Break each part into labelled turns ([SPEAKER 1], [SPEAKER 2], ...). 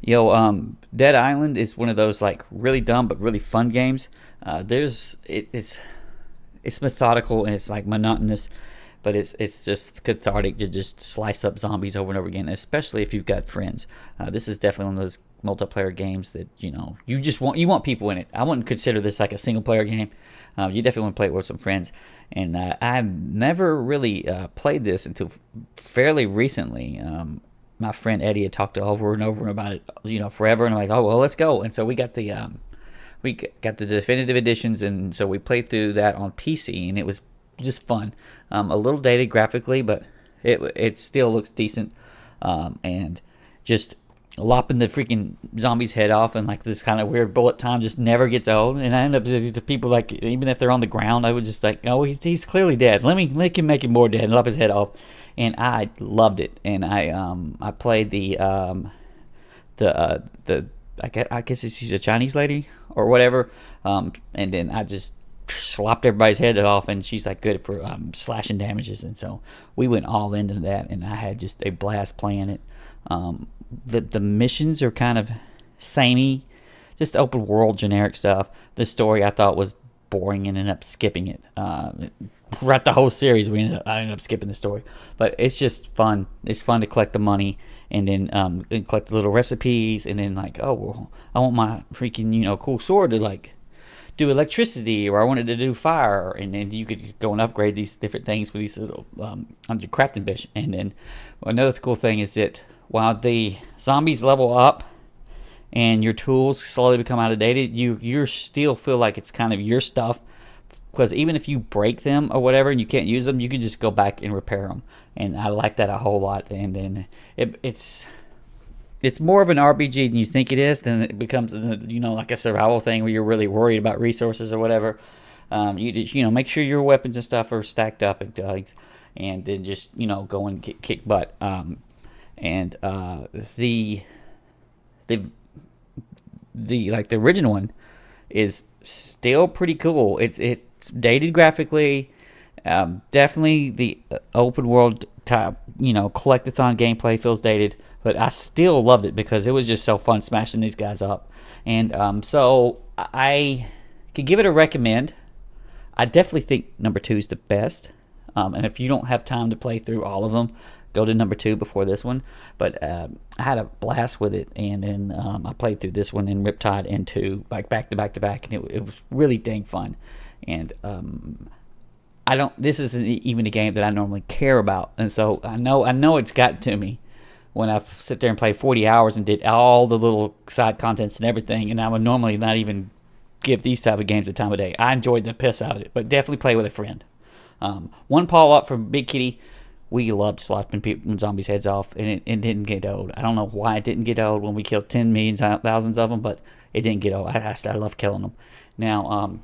[SPEAKER 1] Yo, Dead Island is one of those like really dumb but really fun games. It's methodical and it's like monotonous, but it's just cathartic to just slice up zombies over and over again, especially if you've got friends. This is definitely one of those multiplayer games that you want people in it. I wouldn't consider this like a single player game. You definitely want to play it with some friends, and I've never really played this until fairly recently. My friend Eddie had talked over and over about it, forever, and I'm like, oh well, let's go. And so we got the definitive editions, and so we played through that on PC, and it was just fun. A little dated graphically, but it still looks decent. And just lopping the freaking zombie's head off, and like this kind of weird bullet time just never gets old. And I end up to people like, even if they're on the ground, I would just like, oh, he's clearly dead. Let me make him more dead and lop his head off. And I loved it. And I played the I guess she's a Chinese lady or whatever. And then I just slopped everybody's head off, and she's like good for slashing damages. And so we went all into that, and I had just a blast playing it. The missions are kind of samey, just open world generic stuff. The story I thought was boring and ended up skipping it. Throughout the whole series, I ended up skipping the story, but it's just fun. It's fun to collect the money and then and collect the little recipes, and then like, oh well, I want my freaking cool sword to like do electricity, or I wanted to do fire, and then you could go and upgrade these different things with these little on your crafting bench. And then another cool thing is that while the zombies level up and your tools slowly become out of dated, you still feel like it's kind of your stuff, because even if you break them or whatever and you can't use them, you can just go back and repair them. And I like that a whole lot. And then it's more of an RPG than you think it is. Then it becomes like a survival thing where you're really worried about resources or whatever. You just make sure your weapons and stuff are stacked up and things, and then just go and kick butt. And the original one is still pretty cool. It's dated graphically. Definitely the open world type, collect-a-thon gameplay feels dated, but I still loved it because it was just so fun smashing these guys up. And so I could give it a recommend. I definitely think number 2 is the best. And if you don't have time to play through all of them, go to number 2 before this one. But I had a blast with it, and then I played through this one and Riptide into like back to back to back, and it was really dang fun. And I don't. This isn't even a game that I normally care about, and so I know it's got to me when I sit there and play 40 hours and did all the little side contents and everything, and I would normally not even give these type of games the time of day. I enjoyed the piss out of it, but definitely play with a friend. One paw up from Big Kitty. We loved slapping people and zombies' heads off, and it didn't get old. I don't know why it didn't get old when we killed 10 million, thousands of them, but it didn't get old. I love killing them. Now,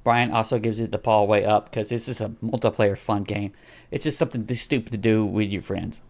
[SPEAKER 1] Brian also gives it the paw way up because this is a multiplayer fun game. It's just something stupid to do with your friends.